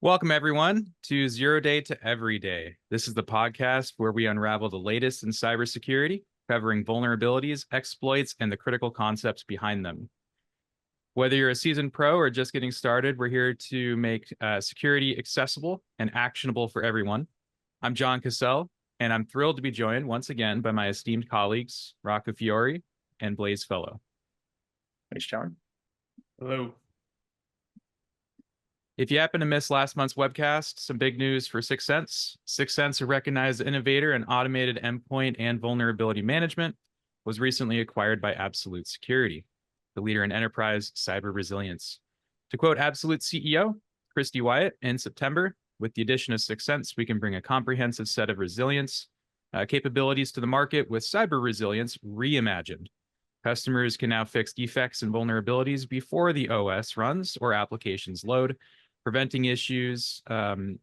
Welcome, everyone, to Zero Day to Every Day. This is the podcast where we unravel the latest in cybersecurity, covering vulnerabilities, exploits, and the critical concepts behind them. Whether you're a seasoned pro or just getting started, we're here to make security accessible and actionable for everyone. I'm Jon Cassell, and I'm thrilled to be joined once again by my esteemed colleagues, Rocco Fiore and Blaise Fello. Thanks, John. Hello. If you happen to miss last month's webcast, some big news for Syxsense. Syxsense, a recognized innovator in automated endpoint and vulnerability management, was recently acquired by Absolute Security, the leader in enterprise cyber resilience. To quote Absolute CEO Christy Wyatt in September, with the addition of Syxsense, we can bring a comprehensive set of resilience capabilities to the market with cyber resilience reimagined. Customers can now fix defects and vulnerabilities before the OS runs or applications load, preventing issues from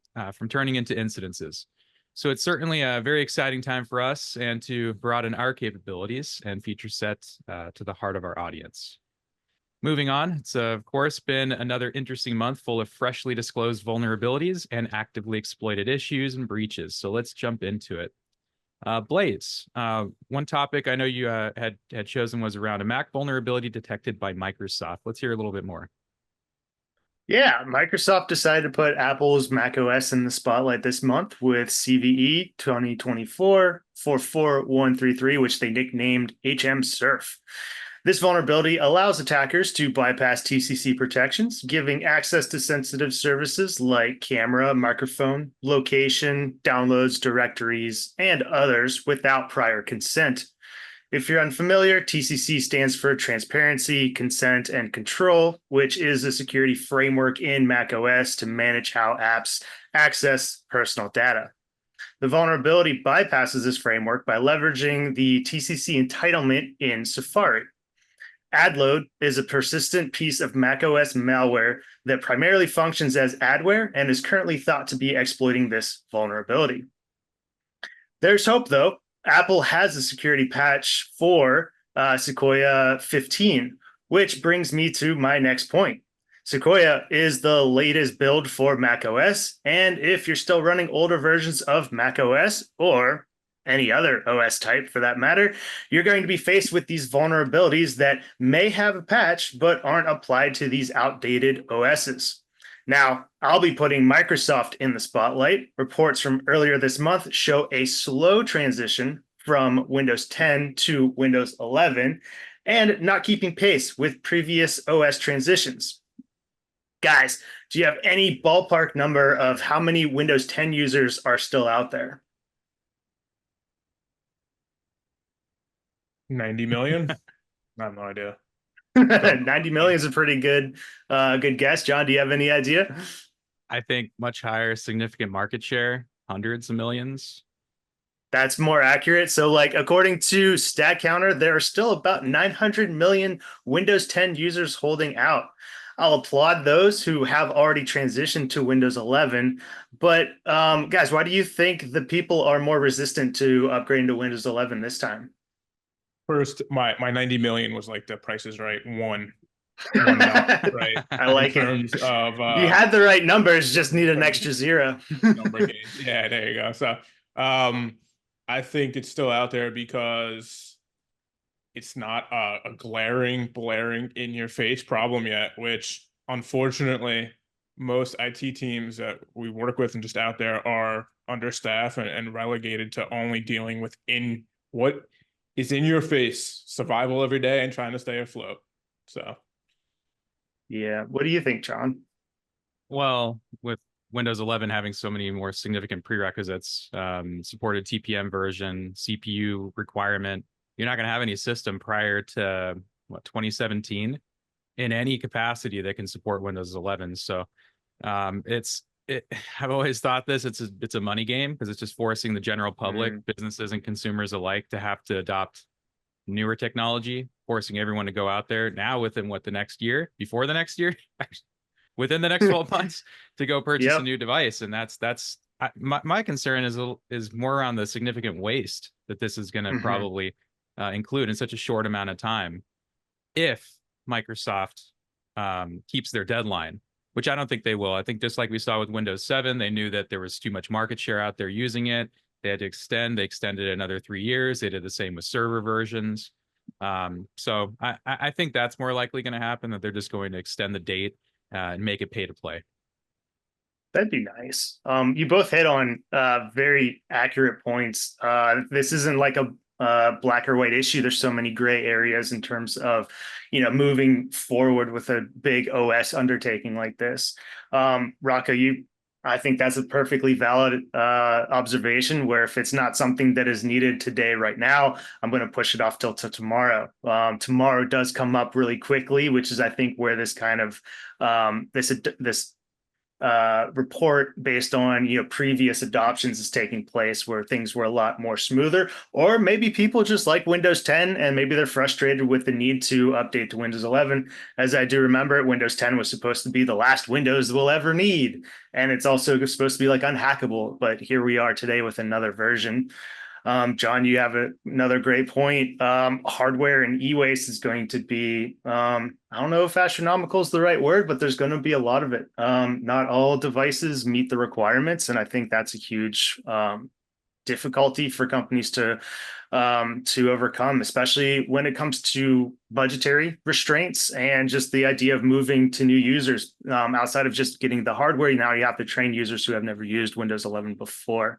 turning into incidences. So it's certainly a very exciting time for us and to broaden our capabilities and feature set to the heart of our audience. Moving on, it's of course been another interesting month full of freshly disclosed vulnerabilities and actively exploited issues and breaches. So let's jump into it. Blaise, one topic I know you had chosen was around a Mac vulnerability detected by Microsoft. Let's hear a little bit more. Yeah, Microsoft decided to put Apple's macOS in the spotlight this month with CVE 2024-44133, which they nicknamed HM Surf. This vulnerability allows attackers to bypass TCC protections, giving access to sensitive services like camera, microphone, location, downloads, directories, and others without prior consent. If you're unfamiliar, TCC stands for Transparency, Consent, and Control, which is a security framework in macOS to manage how apps access personal data. The vulnerability bypasses this framework by leveraging the TCC entitlement in Safari. Adload is a persistent piece of macOS malware that primarily functions as adware and is currently thought to be exploiting this vulnerability. There's hope, though. Apple has a security patch for Sequoia 15, which brings me to my next point. Sequoia is the latest build for macOS, and if you're still running older versions of macOS or any other OS type for that matter, you're going to be faced with these vulnerabilities that may have a patch but aren't applied to these outdated OSs. Now, I'll be putting Microsoft in the spotlight. Reports from earlier this month show a slow transition from Windows 10 to Windows 11 and not keeping pace with previous OS transitions. Guys, do you have any ballpark number of how many Windows 10 users are still out there? 90 million? I have no idea. 90 million is a pretty good guess. John, do you have any idea? I think much higher, significant market share, hundreds of millions. That's more accurate. So, according to StatCounter, there are still about 900 million Windows 10 users holding out. I'll applaud those who have already transitioned to Windows 11. But, guys, why do you think the people are more resistant to upgrading to Windows 11 this time? First, my 90 million was like the Price is Right one right? I like in it. terms of You had the right numbers, just need an extra zero. number game. Yeah, there you go. So I think it's still out there because it's not a glaring, blaring in your face problem yet, which unfortunately most IT teams that we work with and just out there are understaffed and relegated to only dealing with what is in your face, survival every day and trying to stay afloat. So, yeah. What do you think, Jon? Well, with Windows 11 having so many more significant prerequisites, supported TPM version, CPU requirement, you're not going to have any system prior to 2017 in any capacity that can support Windows 11. So I've always thought it's a money game because it's just forcing the general public, businesses and consumers alike to have to adopt newer technology, forcing everyone to go out there now within the next year, before the next year, within the next 12 months to go purchase a new device. And my concern is more around the significant waste that this is going to probably include in such a short amount of time if Microsoft keeps their deadline which I don't think they will. I think just like we saw with Windows 7, they knew that there was too much market share out there using it. They had to extend. They extended it another 3 years. They did the same with server versions. So I think that's more likely going to happen, that they're just going to extend the date and make it pay to play. That'd be nice. You both hit on very accurate points. This isn't like a black or white issue. There's so many gray areas in terms of, moving forward with a big OS undertaking like this. Rocco, I think that's a perfectly valid observation, where if it's not something that is needed today, right now, I'm going to push it off till tomorrow. Tomorrow does come up really quickly, which is, I think, where this kind of this report based on previous adoptions is taking place, where things were a lot more smoother. Or maybe people just like Windows 10 and maybe they're frustrated with the need to update to Windows 11. As I do remember, Windows 10 was supposed to be the last Windows we'll ever need, and it's also supposed to be like unhackable, but here we are today with another version. Jon, you have another great point. Hardware and e-waste is going to be, I don't know if astronomical is the right word, but there's going to be a lot of it. Not all devices meet the requirements, and I think that's a huge difficulty for companies to overcome, especially when it comes to budgetary restraints and just the idea of moving to new users. Outside of just getting the hardware, now you have to train users who have never used Windows 11 before.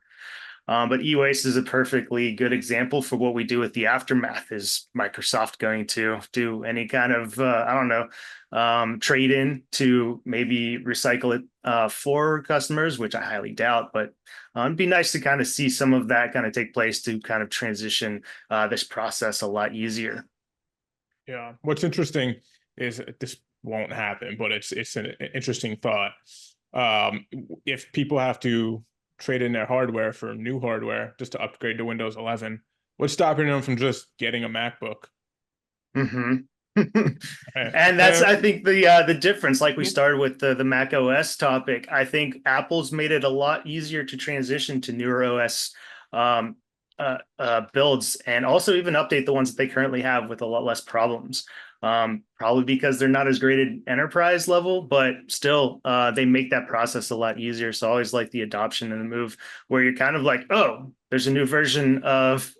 But e-waste is a perfectly good example for what we do with the aftermath. Is Microsoft going to do any kind of, I don't know, trade in to maybe recycle it for customers, which I highly doubt, but it'd be nice to kind of see some of that kind of take place to kind of transition this process a lot easier. Yeah. What's interesting is this won't happen, but it's an interesting thought. If people have to trade in their hardware for new hardware just to upgrade to Windows 11, what's stopping them from just getting a MacBook? Mm-hmm. And that's, I think, the difference. Like we started with the Mac OS topic, I think Apple's made it a lot easier to transition to newer OS builds, and also even update the ones that they currently have with a lot less problems. Probably because they're not as great at enterprise level, but still they make that process a lot easier. So I always like the adoption and the move where you're kind of like, oh, there's a new version of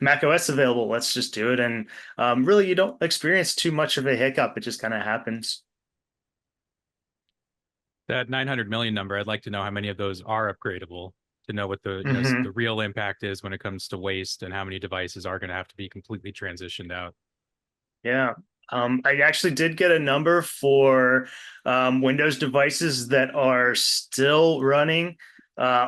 Mac OS available, let's just do it. And really, you don't experience too much of a hiccup. It just kind of happens. That 900 million number, I'd like to know how many of those are upgradable, to know what the the real impact is when it comes to waste, and how many devices are going to have to be completely transitioned out. Yeah. I actually did get a number for Windows devices that are still running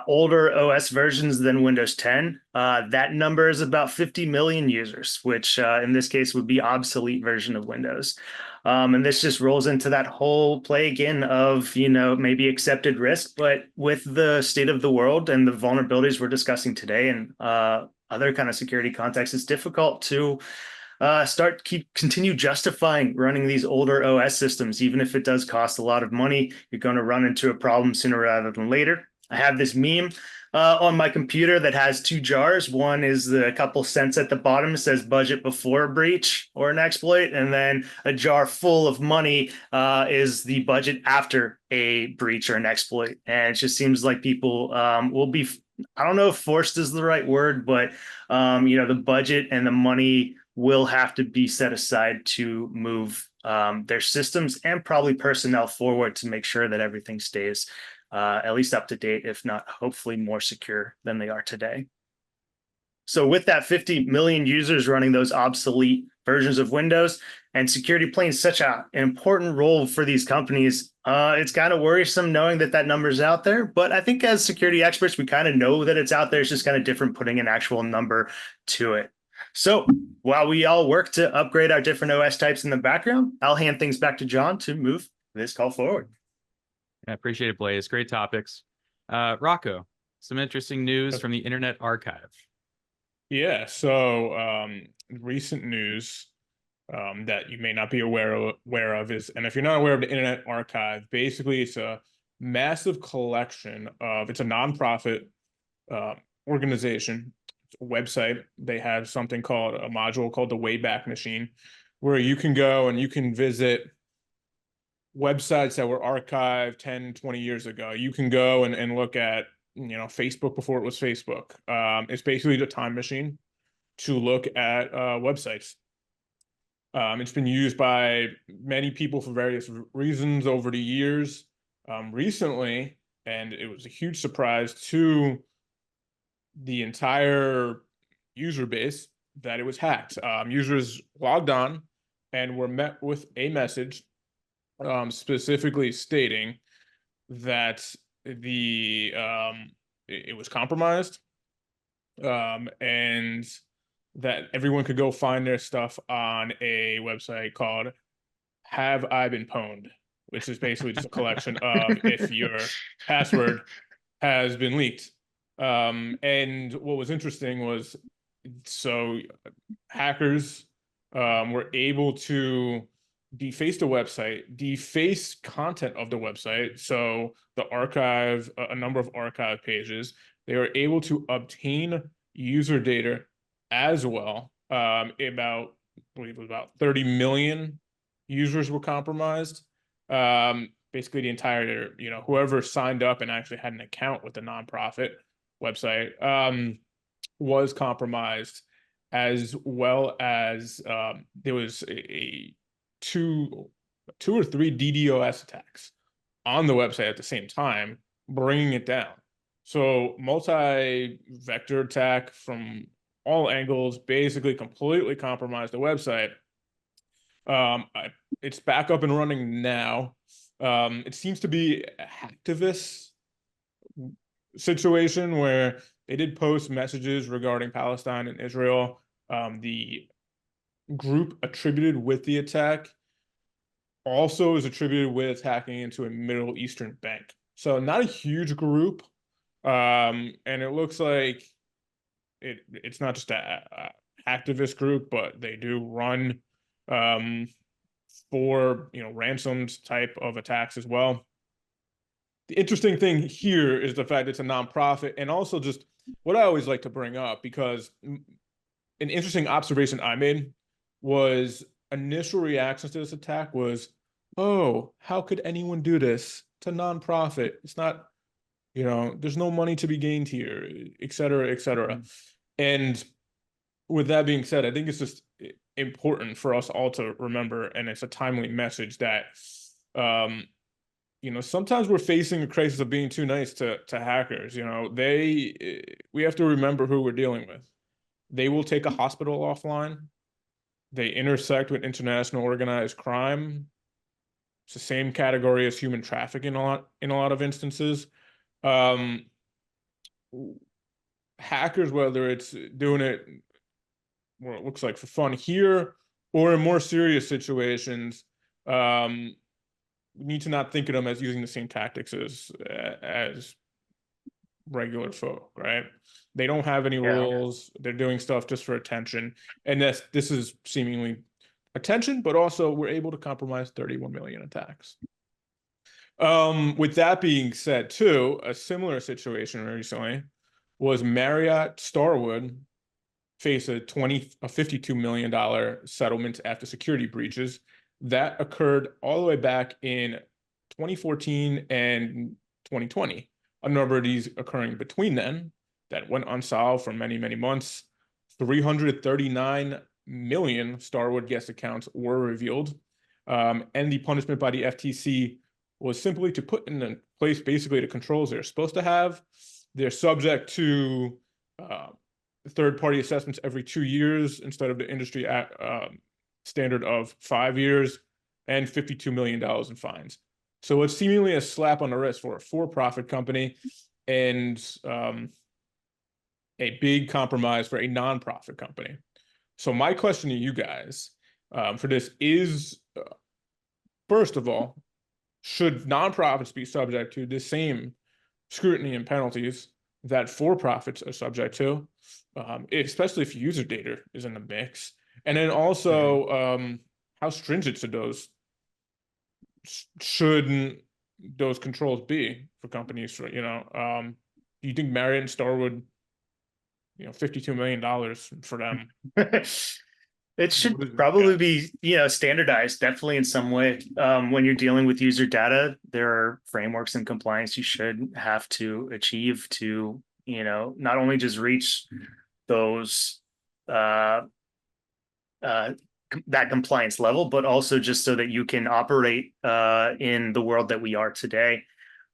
older OS versions than Windows 10. That number is about 50 million users, which in this case would be obsolete version of Windows. And this just rolls into that whole play again of, maybe accepted risk, but with the state of the world and the vulnerabilities we're discussing today and other kind of security contexts, it's difficult to continue justifying running these older OS systems. Even if it does cost a lot of money, you're going to run into a problem sooner rather than later. I have this meme on my computer that has two jars. One is the couple cents at the bottom, says budget before a breach or an exploit, and then a jar full of money is the budget after a breach or an exploit. And it just seems like people will be, I don't know if forced is the right word, but the budget and the money will have to be set aside to move their systems and probably personnel forward to make sure that everything stays at least up to date, if not hopefully more secure than they are today. So with that 50 million users running those obsolete versions of Windows and security playing such an important role for these companies, it's kind of worrisome knowing that number is out there. But I think as security experts, we kind of know that it's out there. It's just kind of different putting an actual number to it. So while we all work to upgrade our different OS types in the background, I'll hand things back to Jon to move this call forward. I appreciate it, Blaise. Great topics. Rocco, some interesting news from the Internet Archive. Yeah, so recent news that you may not be aware of is, and if you're not aware of the Internet Archive, basically it's a massive collection of, it's a nonprofit organization, it's a website. They have something called a module called the WayBack Machine, where you can go and you can visit websites that were archived 10, 20 years ago. You can go and look at, Facebook before it was Facebook. It's basically the time machine to look at websites. It's been used by many people for various reasons over the years. Recently, and it was a huge surprise to the entire user base that it was hacked. Users logged on and were met with a message specifically stating that it was compromised, and that everyone could go find their stuff on a website called Have I Been Pwned, which is basically just a collection of if your password has been leaked. And what was interesting was, so hackers were able to deface the website, deface content of the website. So the archive, a number of archive pages, they were able to obtain user data as well. I believe it was about 30 million users were compromised. Basically the entire, whoever signed up and actually had an account with the nonprofit website was compromised, as well as there was a two or three DDoS attacks on the website at the same time, bringing it down. So multi-vector attack from all angles, basically completely compromised the website. It's back up and running now. It seems to be a hacktivist situation where they did post messages regarding Palestine and Israel. The group attributed with the attack also is attributed with hacking into a Middle Eastern bank. So not a huge group. And it looks like it's not just a activist group, but they do run for ransoms type of attacks as well. The interesting thing here is the fact it's a nonprofit, and also just what I always like to bring up, because an interesting observation I made was initial reactions to this attack was, oh, how could anyone do this? It's a nonprofit. It's not, there's no money to be gained here, et cetera, et cetera. And with that being said, I think it's just important for us all to remember, and it's a timely message that, sometimes we're facing a crisis of being too nice to hackers. We have to remember who we're dealing with. They will take a hospital offline. They intersect with international organized crime. It's the same category as human trafficking in a lot of instances. Hackers, whether it's doing it, well, it looks like for fun here or in more serious situations, we need to not think of them as using the same tactics as regular folk, right? They don't have any rules. They're doing stuff just for attention. And this is seemingly attention, but also we're able to compromise 31 million attacks. With that being said, too, a similar situation recently was Marriott Starwood faced a $52 million settlement after security breaches that occurred all the way back in 2014 and 2020. A number of these occurring between then that went unsolved for many, many months. 339 million Starwood guest accounts were revealed. And the punishment by the FTC was simply to put in place basically the controls they're supposed to have. They're subject to third-party assessments every 2 years instead of the industry standard of 5 years, and $52 million in fines. So it's seemingly a slap on the wrist for a for-profit company, and a big compromise for a nonprofit company. So my question to you guys for this is, first of all, should nonprofits be subject to the same scrutiny and penalties that for-profits are subject to, especially if user data is in the mix? And then also, how stringent should those controls be for companies? Do you think Marriott and Starwood, $52 million for them? It should What is it? probably be, standardized definitely in some way. When you're dealing with user data, there are frameworks and compliance you should have to achieve to, not only just reach those uh, uh, that compliance level, but also just so that you can operate in the world that we are today.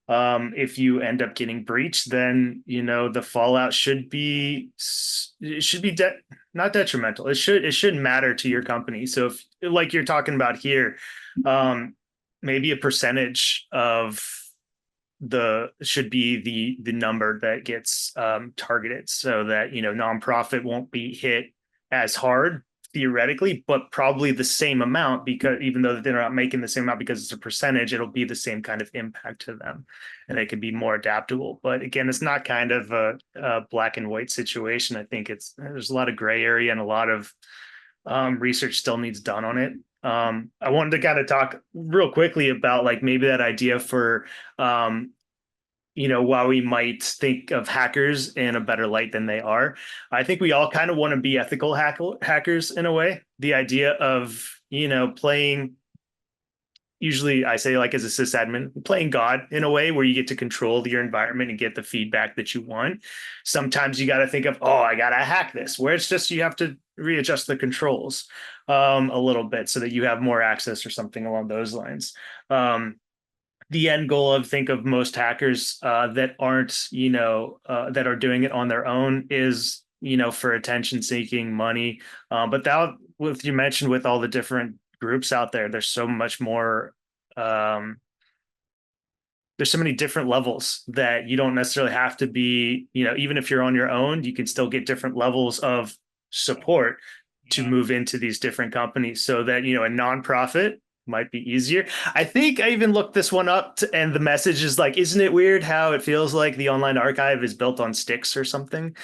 If you end up getting breached, then the fallout should be not detrimental. It should matter to your company. So if, like you're talking about here, maybe a percentage of the should be the number that gets targeted, so that nonprofit won't be hit as hard theoretically, but probably the same amount, because even though they're not making the same amount because it's a percentage, it'll be the same kind of impact to them, and they can be more adaptable. But again, it's not kind of a black and white situation. I think there's a lot of gray area, and a lot of research still needs done on it. I wanted to kind of talk real quickly about like maybe that idea for while we might think of hackers in a better light than they are, I think we all kind of want to be ethical hackers in a way. The idea of, playing, usually I say like as a sysadmin, playing God in a way where you get to control your environment and get the feedback that you want. Sometimes you got to think of, oh, I got to hack this, where it's just you have to readjust the controls a little bit so that you have more access or something along those lines. The end goal of think of most hackers that aren't, that are doing it on their own is, for attention seeking, money. But that, with you mentioned, with all the different groups out there, there's so much more. There's so many different levels that you don't necessarily have to be, even if you're on your own, you can still get different levels of support to Yeah. move into these different companies, so that, a nonprofit might be easier. I think I even looked this one up and the message is like, isn't it weird how it feels like the online archive is built on sticks or something?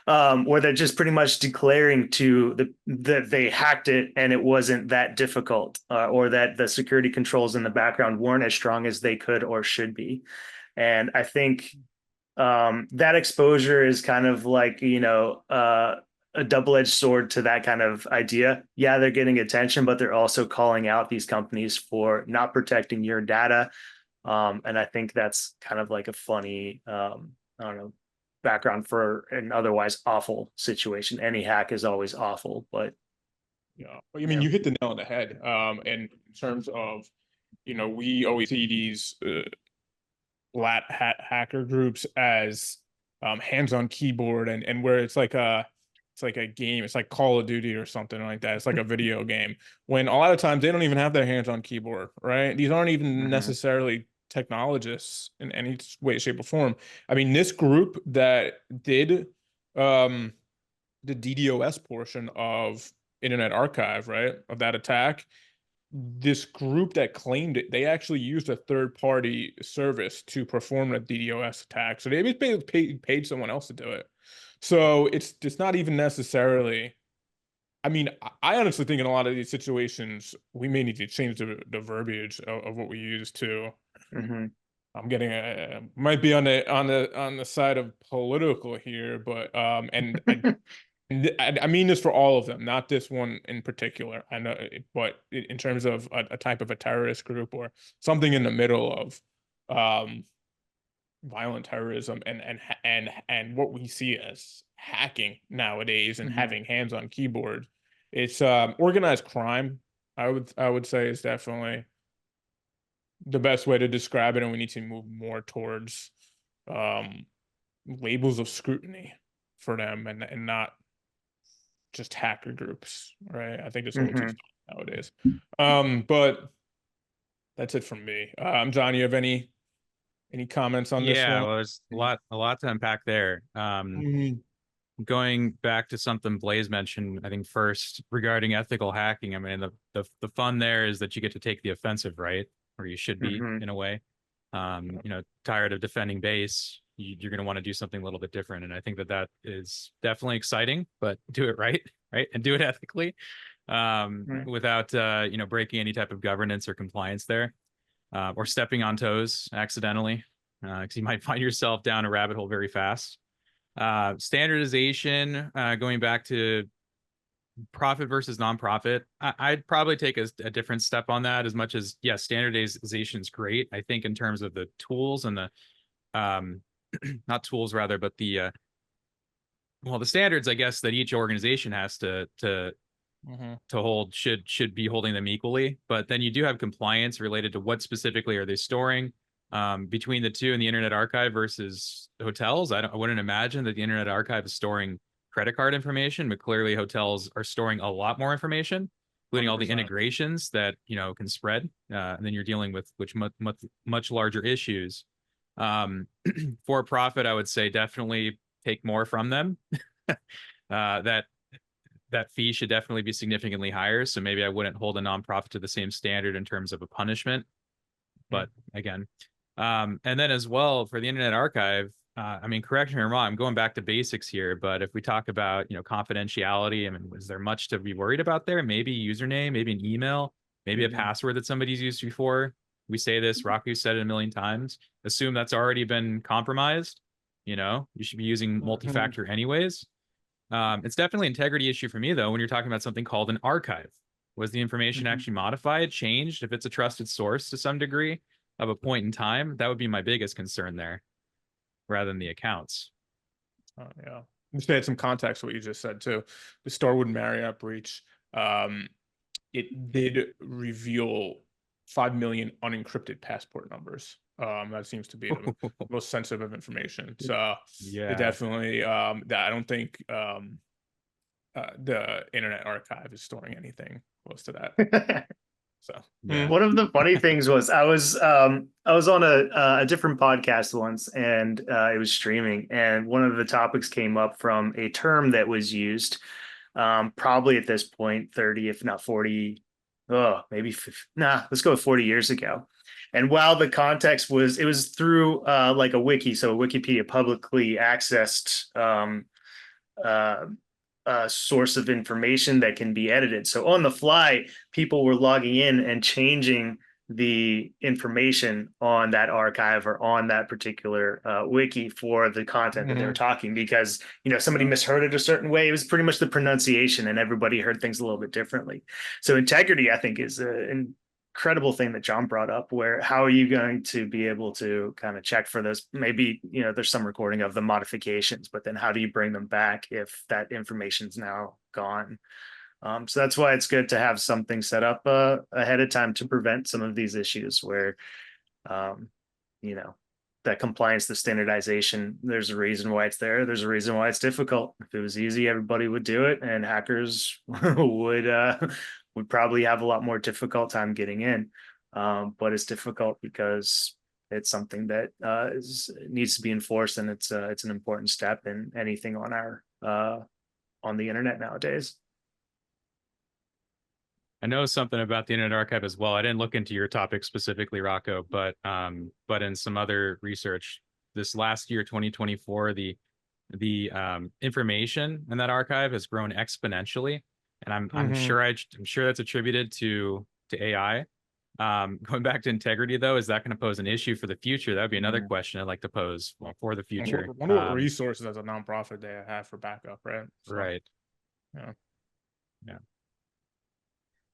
Where they're just pretty much declaring that they hacked it and it wasn't that difficult, or that the security controls in the background weren't as strong as they could or should be. And I think that exposure is kind of like, a double-edged sword to that kind of idea. Yeah, they're getting attention, but they're also calling out these companies for not protecting your data. And I think that's kind of like a funny, I don't know, background for an otherwise awful situation. Any hack is always awful, but Yeah, I mean, you hit the nail on the head. And in terms of, we always see these lat hat hacker groups as hands on keyboard, and where it's like a game, it's like Call of Duty or something like that. It's like a video game. When a lot of times they don't even have their hands on keyboard, right? These aren't even necessarily technologists in any way, shape, or form. I mean, this group that did the DDoS portion of Internet Archive, right, of that attack, this group that claimed it, they actually used a third-party service to perform a DDoS attack. So they paid someone else to do it. So it's not even necessarily. I mean, I honestly think in a lot of these situations, we may need to change the verbiage of what we use to. I'm getting might be on the side of political here, but and I mean this for all of them, not this one in particular. I know, but in terms of a type of a terrorist group or something in the middle of violent terrorism and what we see as hacking nowadays and having hands on keyboard, it's organized crime. I would say is definitely the best way to describe it, and we need to move more towards labels of scrutiny for them and not just hacker groups, right? I think it's a little too strong nowadays. But that's it from me. John, you have any comments on this Yeah, one? well, there's a lot to unpack there. Going back to something Blaise mentioned, I think first regarding ethical hacking. I mean, the fun there is that you get to take the offensive, right? Or you should be in a way. Tired of defending base, you're going to want to do something a little bit different, and I think that is definitely exciting. But do it right, and do it ethically, without breaking any type of governance or compliance there, or stepping on toes accidentally, because you might find yourself down a rabbit hole very fast. Standardization, going back to profit versus nonprofit, I'd probably take a different step on that. As much as, yes, standardization is great. I think in terms of the tools and the not tools rather, but the well, the standards, I guess, that each organization has to hold should be holding them equally. But then you do have compliance related to what specifically are they storing between the two and the Internet Archive versus hotels. I wouldn't imagine that the Internet Archive is storing credit card information, but clearly hotels are storing a lot more information, including all the 100%. integrations that can spread. And then you're dealing with much larger issues. For profit, I would say definitely take more from them. That fee should definitely be significantly higher. So maybe I wouldn't hold a nonprofit to the same standard in terms of a punishment. But again, and then as well for the Internet Archive, I mean, correct me if I'm wrong, I'm going back to basics here, but if we talk about, confidentiality, I mean, is there much to be worried about there? Maybe username, maybe an email, maybe a password that somebody's used before. We say this, Raku said it a million times. Assume that's already been compromised. You should be using multi-factor anyways. It's definitely an integrity issue for me, though, when you're talking about something called an archive. Was the information actually modified, changed? If it's a trusted source to some degree of a point in time, that would be my biggest concern there, rather than the accounts. Oh, yeah. Just to add some context to what you just said, too. The Starwood Marriott breach, it did reveal 5 million unencrypted passport numbers. That seems to be the most sensitive of information. So Yeah, it definitely, that I don't think the Internet Archive is storing anything close to that. So yeah. One of the funny things was I was on a different podcast once, and it was streaming, and one of the topics came up from a term that was used probably at this point 30, if not 40, maybe 50, let's go with 40 years ago. And while the context was, it was through like a wiki, so a Wikipedia publicly accessed source of information that can be edited. So on the fly, people were logging in and changing the information on that archive or on that particular wiki for the content that they were talking, because somebody misheard it a certain way. It was pretty much the pronunciation, and everybody heard things a little bit differently. So integrity, I think, is an incredible thing that Jon brought up, where how are you going to be able to kind of check for those? Maybe there's some recording of the modifications, but then how do you bring them back if that information's now gone? So that's why it's good to have something set up ahead of time to prevent some of these issues where that compliance, the standardization, there's a reason why it's there. There's a reason why it's difficult. If it was easy, everybody would do it, and hackers would probably have a lot more difficult time getting in. But it's difficult because it's something that needs to be enforced, and it's an important step in anything on on the internet nowadays. I know something about the Internet Archive as well. I didn't look into your topic specifically, Rocco, but in some other research this last year, 2024, the information in that archive has grown exponentially, and I'm sure that's attributed to AI. Going back to integrity, though, is that going to pose an issue for the future? That would be another question I'd like to pose for the future. I wonder what resources as a nonprofit they have for backup, right? So, right. Yeah.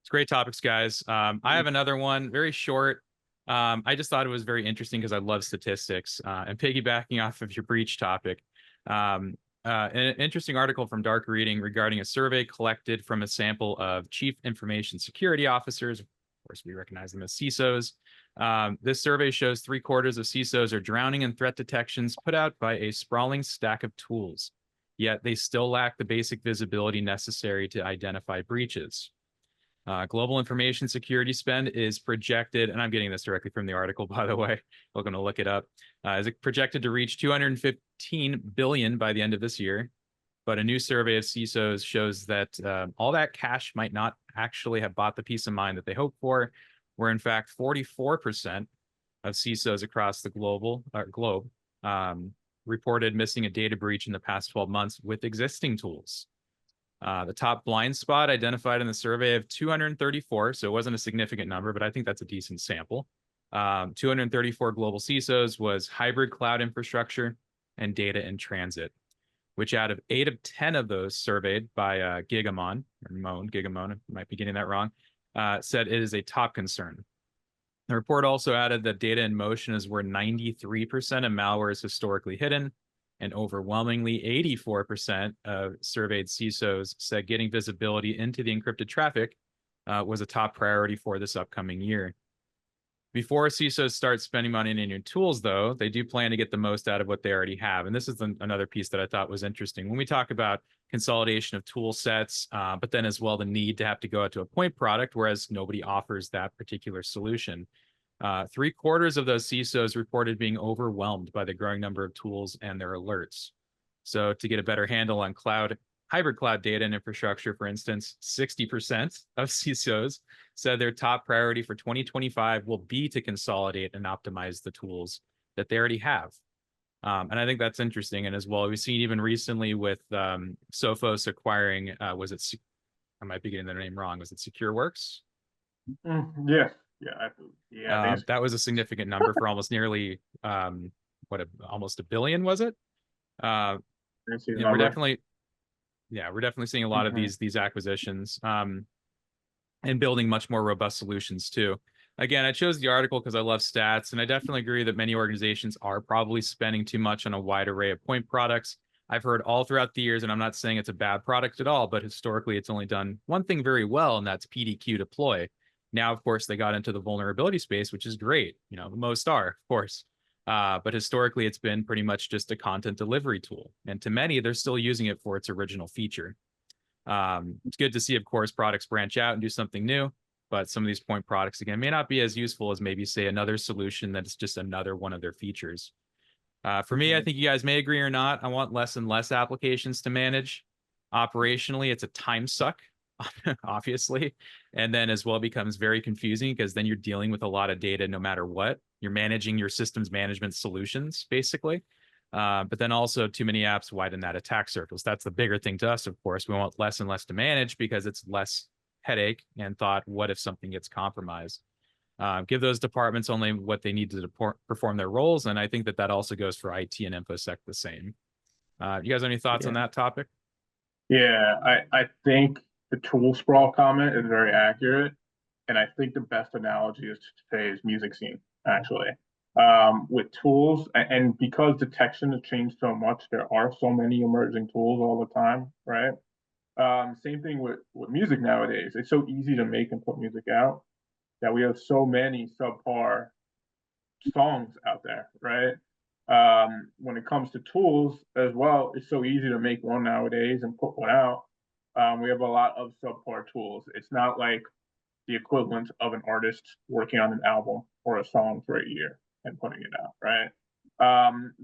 It's great topics, guys. I have another one, very short. I just thought it was very interesting because I love statistics, and piggybacking off of your breach topic. An interesting article from Dark Reading regarding a survey collected from a sample of chief information security officers. Of course, we recognize them as CISOs. This survey shows 3/4 of CISOs are drowning in threat detections put out by a sprawling stack of tools, yet they still lack the basic visibility necessary to identify breaches. Global information security spend is projected, and I'm getting this directly from the article, by the way, we're going to look it up, is it projected to reach $215 billion by the end of this year. But a new survey of CISOs shows that all that cash might not actually have bought the peace of mind that they hoped for, where in fact 44% of CISOs across the globe reported missing a data breach in the past 12 months with existing tools. The top blind spot identified in the survey of 234, so it wasn't a significant number, but I think that's a decent sample. 234 global CISOs was hybrid cloud infrastructure and data in transit. which out of 8 of 10 of those surveyed by Gigamon, I might be getting that wrong, said it is a top concern. The report also added that data in motion is where 93% of malware is historically hidden, and overwhelmingly 84% of surveyed CISOs said getting visibility into the encrypted traffic was a top priority for this upcoming year. Before CISOs start spending money on new tools, though, they do plan to get the most out of what they already have. And this is another piece that I thought was interesting. When we talk about consolidation of tool sets, but then as well the need to have to go out to a point product, whereas nobody offers that particular solution. 3/4 of those CISOs reported being overwhelmed by the growing number of tools and their alerts. So to get a better handle on hybrid cloud data and infrastructure, for instance, 60% of CISOs said their top priority for 2025 will be to consolidate and optimize the tools that they already have. And I think that's interesting. And as well, we've seen even recently with Sophos acquiring, I might be getting their name wrong. Was it SecureWorks? Yes. Yeah. That was a significant number for almost nearly, almost $1 billion, was it? We're definitely seeing a lot of these acquisitions and building much more robust solutions too. Again, I chose the article because I love stats, and I definitely agree that many organizations are probably spending too much on a wide array of point products. I've heard all throughout the years, and I'm not saying it's a bad product at all, but historically it's only done one thing very well, and that's PDQ deploy. Now, of course, they got into the vulnerability space, which is great. Most are, of course. But historically, it's been pretty much just a content delivery tool. And to many, they're still using it for its original feature. It's good to see, of course, products branch out and do something new. But some of these point products, again, may not be as useful as maybe, say, another solution that's just another one of their features. For me, I think you guys may agree or not, I want less and less applications to manage. Operationally, it's a time suck, obviously. And then as well becomes very confusing because then you're dealing with a lot of data no matter what. You're managing your systems management solutions, basically. But then also too many apps widen that attack surface. That's the bigger thing to us, of course. We want less and less to manage because it's less headache and thought, what if something gets compromised? Give those departments only what they need to perform their roles. And I think that also goes for IT and InfoSec the same. You guys have any thoughts on that topic? Yeah, I think the tool sprawl comment is very accurate. And I think the best analogy is to say is music scene, actually. With tools, and because detection has changed so much, there are so many emerging tools all the time, right? Same thing with music nowadays. It's so easy to make and put music out that we have so many subpar songs out there, right? When it comes to tools as well, it's so easy to make one nowadays and put one out. We have a lot of subpar tools. It's not like the equivalent of an artist working on an album or a song for a year and putting it out, right?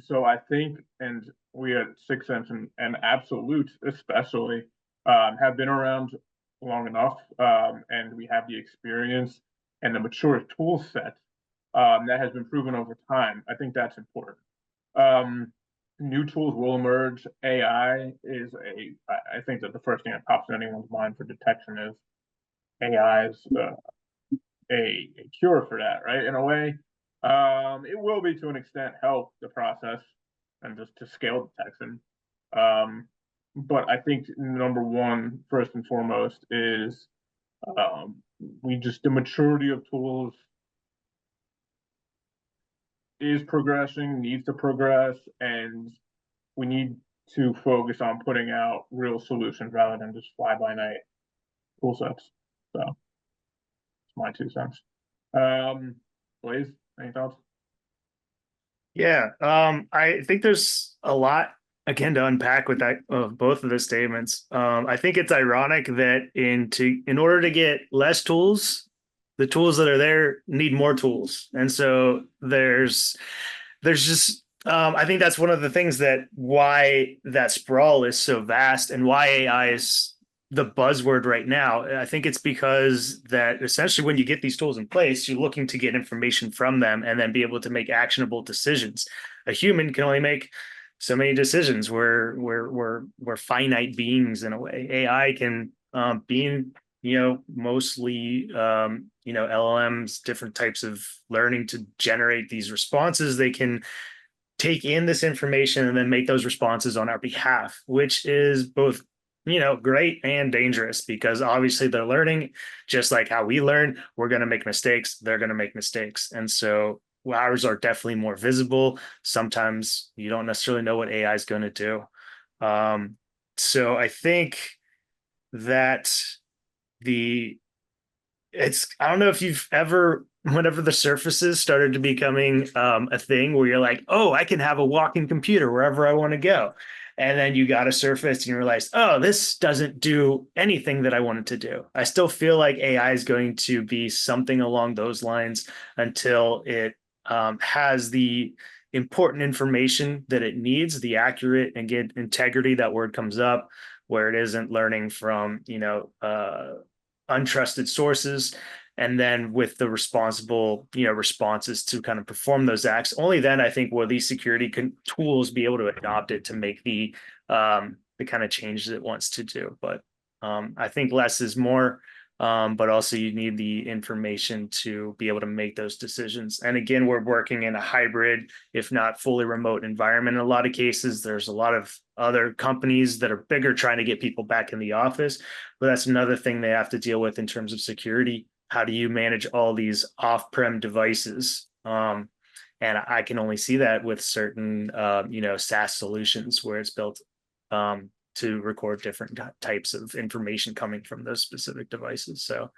So I think, and we at Syxsense and Absolute especially have been around long enough, and we have the experience and the mature tool set that has been proven over time. I think that's important. New tools will emerge. AI is I think that the first thing that pops in anyone's mind for detection is AI is a cure for that, right? In a way, it will be to an extent help the process and just to scale detection. But I think number one, first and foremost, is the maturity of tools is progressing, needs to progress, and we need to focus on putting out real solutions rather than just fly-by-night tool sets. So it's my 2 cents. Blaise, any thoughts? Yeah, I think there's a lot again to unpack with that both of those statements. I think it's ironic that in order to get less tools, the tools that are there need more tools, and so there's just I think that's one of the things that why that sprawl is so vast and why AI is the buzzword right now. I think it's because that essentially when you get these tools in place, you're looking to get information from them and then be able to make actionable decisions. A human can only make so many decisions. We're finite beings in a way. AI can being mostly LLMs, different types of learning to generate these responses. They can take in this information and then make those responses on our behalf, which is both, great and dangerous, because obviously they're learning just like how we learn. We're going to make mistakes. They're going to make mistakes. And so ours are definitely more visible. Sometimes you don't necessarily know what AI is going to do. So I think that I don't know if you've ever, whenever the surfaces started to becoming a thing where you're like, oh, I can have a walking computer wherever I want to go. And then you got a surface and you realize, oh, this doesn't do anything that I want it to do. I still feel like AI is going to be something along those lines until it has the important information that it needs, the accurate and good integrity, that word comes up, where it isn't learning from, untrusted sources, and then with the responsible responses to kind of perform those acts. Only then I think will these security tools be able to adopt it to make the kind of changes it wants to do. But I think less is more, but also you need the information to be able to make those decisions. And again, we're working in a hybrid, if not fully remote environment. In a lot of cases, there's a lot of other companies that are bigger trying to get people back in the office, but that's another thing they have to deal with in terms of security. How do you manage all these off-prem devices? And I can only see that with certain, SaaS solutions where it's built to record different types of information coming from those specific devices. So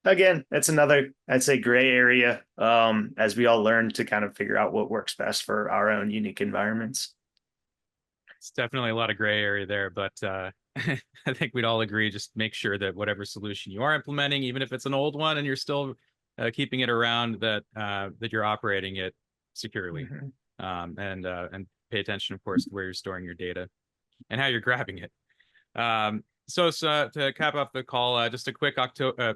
again, that's another, I'd say, gray area as we all learn to kind of figure out what works best for our own unique environments. It's definitely a lot of gray area there, but I think we'd all agree, just make sure that whatever solution you are implementing, even if it's an old one and you're still keeping it around, that you're operating it securely. Mm-hmm. And pay attention, of course, to where you're storing your data and how you're grabbing it. So to cap off the call, just a quick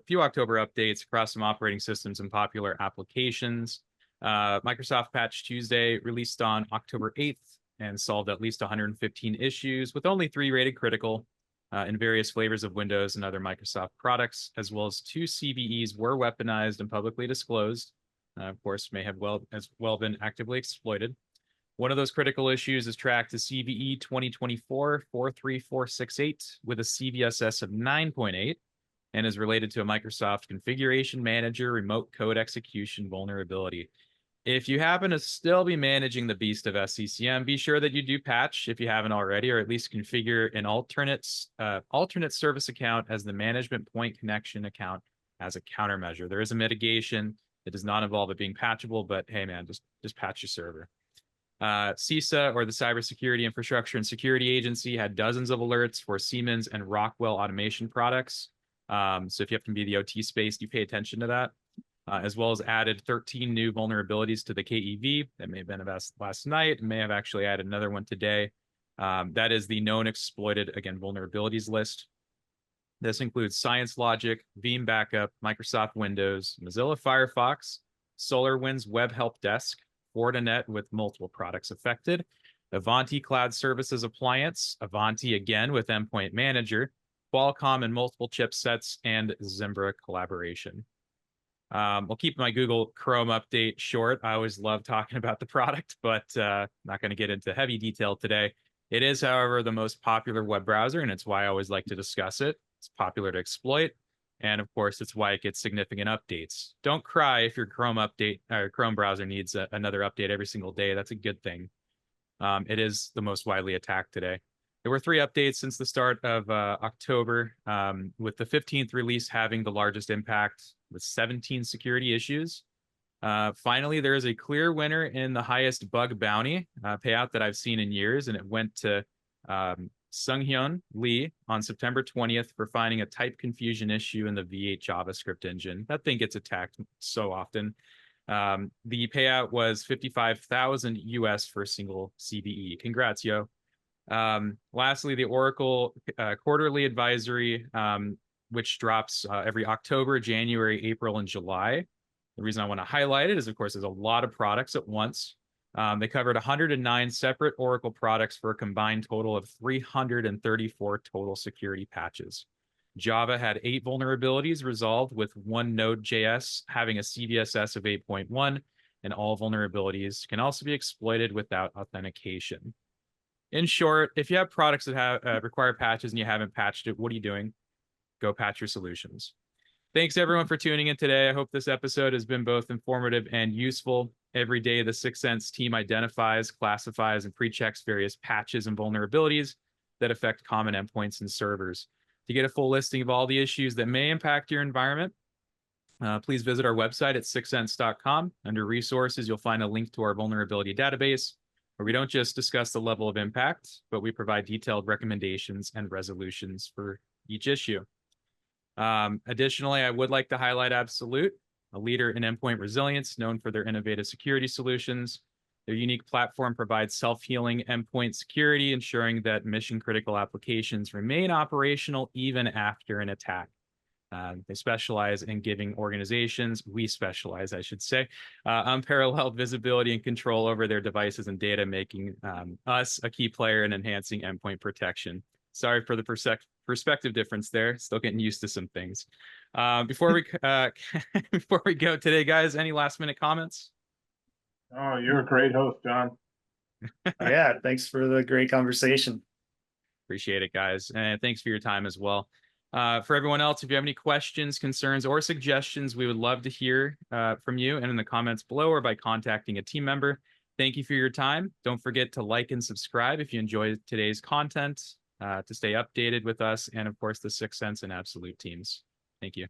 few October updates across some operating systems and popular applications. Microsoft Patch Tuesday released on October 8th and solved at least 115 issues, with only 3 rated critical in various flavors of Windows and other Microsoft products, as well as 2 CVEs were weaponized and publicly disclosed. Of course, may have as well been actively exploited. One of those critical issues is tracked to CVE 2024-43468 with a CVSS of 9.8 and is related to a Microsoft Configuration Manager remote code execution vulnerability. If you happen to still be managing the beast of SCCM, be sure that you do patch if you haven't already, or at least configure an alternate service account as the management point connection account as a countermeasure. There is a mitigation that does not involve it being patchable, but hey man, just patch your server. CISA, or the Cybersecurity Infrastructure and Security Agency, had dozens of alerts for Siemens and Rockwell automation products. So if you have to be the OT space, you pay attention to that. As well as added 13 new vulnerabilities to the KEV. That may have been last night, and may have actually added another one today. That is the known exploited, again, vulnerabilities list. This includes Science Logic, Veeam Backup, Microsoft Windows, Mozilla Firefox, SolarWinds Web Help Desk, Fortinet with multiple products affected, Avanti Cloud Services Appliance, Avanti again with Endpoint Manager, Qualcomm and multiple chipsets, and Zimbra collaboration. I'll keep my Google Chrome update short. I always love talking about the product, but not going to get into heavy detail today. It is, however, the most popular web browser, and it's why I always like to discuss it. It's popular to exploit, and of course, it's why it gets significant updates. Don't cry if your Chrome browser needs another update every single day. That's a good thing. It is the most widely attacked today. There were 3 updates since the start of October, with the 15th release having the largest impact with 17 security issues. Finally, there is a clear winner in the highest bug bounty payout that I've seen in years, and it went to Sunghyun Lee on September 20th for finding a type confusion issue in the V8 JavaScript engine. That thing gets attacked so often. The payout was 55,000 US for a single CVE. Congrats, yo. Lastly, the Oracle quarterly advisory, which drops every October, January, April, and July. The reason I want to highlight it is, of course, there's a lot of products at once. They covered 109 separate Oracle products for a combined total of 334 total security patches. Java had 8 vulnerabilities resolved, with one Node.js having a CVSS of 8.1 and all vulnerabilities can also be exploited without authentication. In short, if you have products that have require patches and you haven't patched it, what are you doing? Go patch your solutions. Thanks everyone for tuning in today. I hope this episode has been both informative and useful. Every day, the Syxsense team identifies, classifies, and pre-checks various patches and vulnerabilities that affect common endpoints and servers. To get a full listing of all the issues that may impact your environment, please visit our website at syxsense.com. Under resources, you'll find a link to our vulnerability database, where we don't just discuss the level of impact, but we provide detailed recommendations and resolutions for each issue. Additionally, I would like to highlight Absolute, a leader in endpoint resilience, known for their innovative security solutions. Their unique platform provides self-healing endpoint security, ensuring that mission-critical applications remain operational even after an attack. They specialize in giving organizations, we specialize, I should say, unparalleled visibility and control over their devices and data, making us a key player in enhancing endpoint protection. Sorry for the perspective difference there. Still getting used to some things. Before we before we go today, guys, any last minute comments? Oh, you're a great host, Jon. Yeah, thanks for the great conversation. Appreciate it, guys. And thanks for your time as well. For everyone else, if you have any questions, concerns, or suggestions, we would love to hear from you and in the comments below or by contacting a team member. Thank you for your time. Don't forget to like and subscribe if you enjoyed today's content to stay updated with us and, of course, the Syxsense and Absolute teams. Thank you.